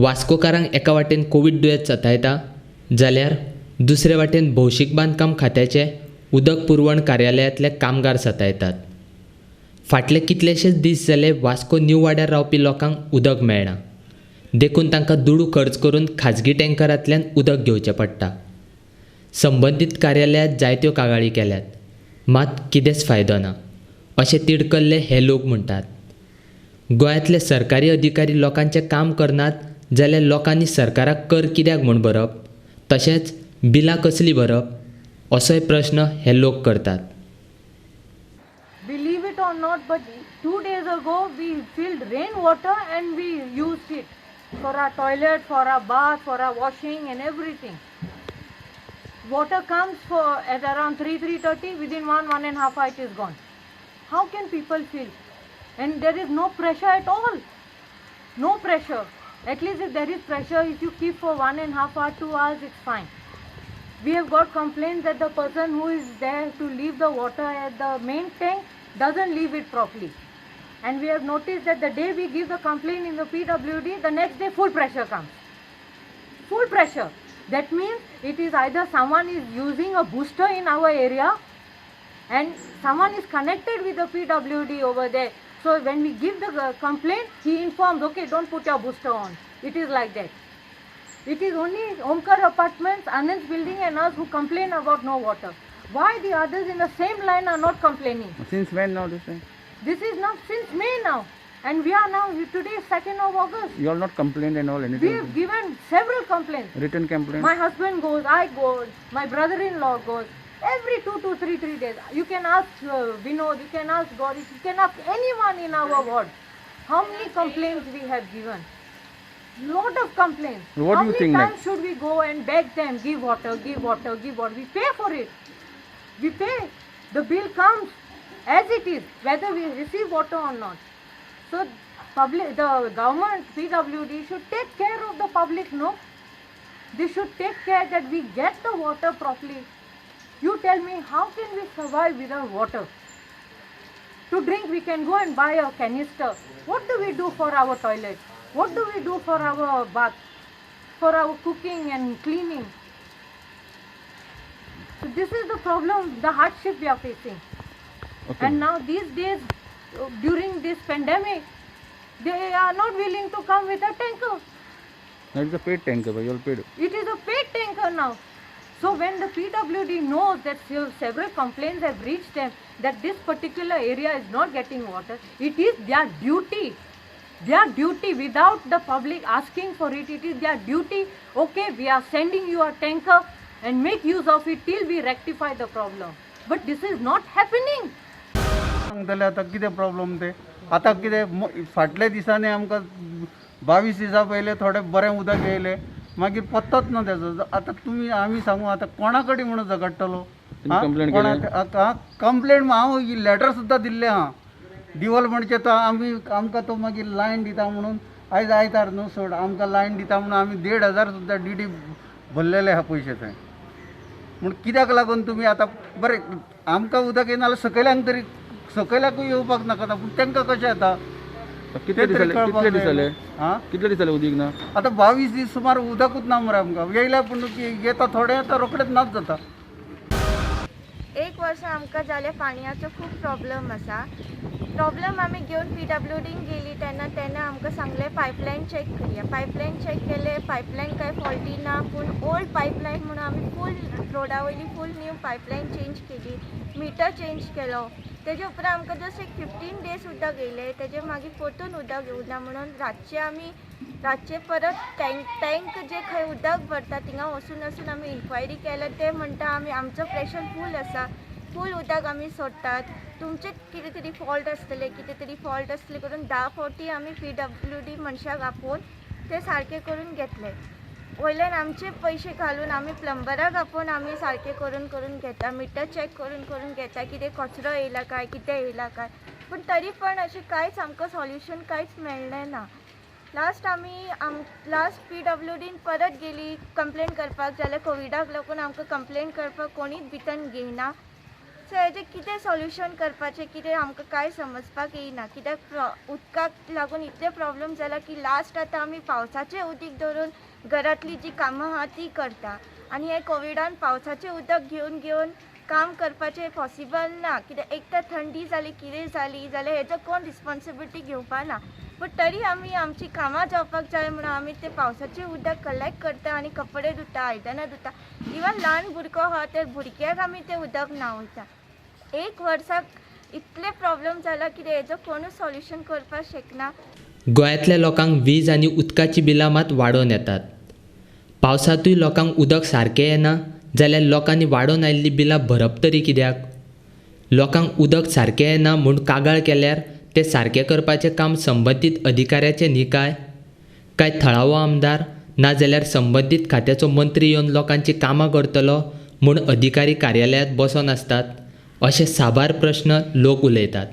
वास्कोकारांक एका वाटेन कोवीड दुयेंस सतायता जाल्यार दुसरे वाटेन भौशीक बांदकाम खात्याचे उदक पुरवण कार्यालयांतले कामगार सतायतात. फाटले कितलेशेच दीस जाले वास्को न्यू वाड्यार रावपी लोकांक उदक मेळना. देखून तांकां दुडू खर्च करून खाजगी टँकरांतल्यान उदक घेवचें पडटा. संबंदीत कार्यालयांत जायत्यो कागाळी केल्यात, मात कितेंच फायदो ना अशें तिडकल्ले हे लोक म्हणटात. गोंयांतले सरकारी अधिकारी लोकांचें काम करनात जाल्यार लोकांनी सरकाराक कर कित्याक म्हूण भरप, तशेंच बिलां कसलीं भरप असोय प्रश्न हे लोक करतात. Believe it or not, but 2 days ago we filled rainwater and we used it for our toilet, for our bath, for our washing and everything. Water comes at around 3:30. Within 1.5 hours it is gone. How can people feel? And there is no pressure at all. No pressure. At least if there is pressure, if you keep for 1.5 hours, 2 hours, it's fine. We have got complaints that the person who is there to leave the water at the main tank doesn't leave it properly. And we have noticed that the day we give the complaint in the PWD, the next day full pressure comes. Full pressure. That means it is either someone is using a booster in our area and someone is connected with the PWD over there. So when we give the complaint, he informs, okay, don't put your booster on. It is like that. It is only Omkar Apartments, Anand's building and us who complain about no water. Why the others in the same line are not complaining? Since when now this thing? This is now since May now. And we are now, today is 2nd of August. You all not complained and all We anything? have given several complaints. Written complaint? My husband goes, I go, my brother-in-law goes. Every 2 to 3 days. You can ask Vinod, you can ask Gauri, you can ask anyone in our ward. How many complaints we have given? Lot of complaints. What How do you many think times next? should we go and beg them, give water, give water, give water? We pay for it. We pay. The bill comes as it is, whether we receive water or not. So the government, PWD should take care of the public, no? They should take care that we get the water properly. You tell me, how can we survive without water? To drink, we can go and buy a canister. What do we do for our toilet? What do we do for our bath? For our cooking and cleaning? So this is the problem, the hardship we are facing. Okay. And now these days, during this pandemic, they are not willing to come with a tanker. No, it's a paid tanker, but you all paid. It is a paid tanker now. So when the PWD knows that several complaints have reached them that this particular area is not getting water, it is their duty. Their duty, without the public asking for it, it is their duty. Okay, we are sending you a tanker and make use of it till we rectify the problem. But this is not happening. सांगतले आतां कितें problem ते आतां कितें फाटल्या दिसांनी आमकां 22 दिसां पयले थोडें बरें उदक येयलें मागीर पत्तोच ना तेजो. आतां तुमी आमी सांगू आतां कोणा कडेन म्हणून झगडटलो? complaint कंप्लेंट हांव लेटर सुद्दां दिल्लें आहा डिव्हलपमेंटचे. तो आमकां तो मागीर लायन दिता म्हणून आयज आयतार न्हू सोड आमकां लायन दिता म्हणून आमी 1,500 सुद्दां डीडी भरलेले आहा पयशे थंय. म्हूण कित्याक लागून तुमी आतां बरें आमकां उदक येना जाल्यार सकयल्यांक तरी सकयल्याकूय येवपाक नाका पूण तांकां कशें येता कितले दीस जाले? कितले दीस जाले? हां कितले दीस जाले उदीक ना? आतां 22 दीस सुमार उदकूच ना मरे आमकां. येयल्या पूण येता थोडे येता रोखडेच नाच जाता. एक वर्ष आमकां जालें पाणयाचो खूब प्रॉब्लम आसा. प्रॉब्लम आमी घेवन PWDन गेली तेन्ना आमकां सांगलें पायपलायन चॅक करया. पायपलायन चॅक केलें, पायपलायन कांय फॉल्टी ना पूण ओल्ड पायपलायन म्हणून आमी फूल रोडा वयली फूल न्यू पायपलायन चेंज केली, मिटर चेंज केलो. तेजे उपरांत आमकां जस्ट एक 15 डेज उदक येयलें. तेजे मागीर परतून उदक येवना म्हणून रातचे परत टँक जे खंय उदक भरता थिंगा वचून आमी इन्क्वायरी केलें. ते म्हणटा आमचो प्रेशर फूल आसा, फूल उदक आमी सोडटात, तुमचें कितें तरी फॉल्ट आसतले करून 10 फावटी आमी PWD मनशाक आपोवन ते सारकें करून घेतले. वयल्यान आमचे पयशे घालून आमी प्लंबराक आपोवन आमी सारकें करून घेता, मिटर चॅक करून घेता, कितें कचरो येयला काय कितें येयला काय. पूण तरी पण अशें कांयच आमकां सॉल्युशन कांयच मेळ्ळें ना. लास्ट PWDन परत गेली कंप्लेंट करपाक जाल्यार कोविडाक लागून आमकां कंप्लेंट करपाक कोणीच भितर घेयना. सो हेजें कितें सॉल्युशन करपाचें कितें आमकां कांय समजपाक येयना कित्याक उदकाक लागून इतले प्रॉब्लेम जाला की लास्ट आतां आमी पावसाचें उदीक धरून घरांतलीं जीं कामां आहा तीं करता आनी हे कोविडान पावसाचें उदक घेवन काम करपाचें पॉसिबल ना कित्याक एक तर थंडी जाली कितें जाली जाल्यार हेजो कोण रिस्पॉन्सिबिलिटी घेवपा ना बट तरी आमी आमची कामां जावपाक जाय म्हणून आमी तें पावसाचें उदक कलेक्ट करता आनी कपडे धुता आयदनां धुता इवन ल्हान भुरगो आहा तर भुरग्याक आमी तें उदक न्हावयता एक वर्साक इतले प्रॉब्लेम जाला की हेजो कोणूच सॉल्युशन करपाक शकना गोंयांतल्या लोकांक वीज आनी उदकाची बिलां मात वाडोवन येतात पावसांतूय लोकांक उदक सारकें येना जाल्यार लोकांनी वाडोवन आयिल्लीं बिलां भरप तरी कित्याक लोकांक उदक सारकें येना म्हूण कागाळ केल्यार तें सारकें करपाचें काम संबंदीत अधिकाऱ्याचें न्ही काय थळावो आमदार नाजाल्यार संबंदीत खात्याचो मंत्री येवन लोकांची कामां करतलो म्हूण अधिकारी कार्यालयांत बसून आसतात अशे साबार प्रश्न लोक उलयतात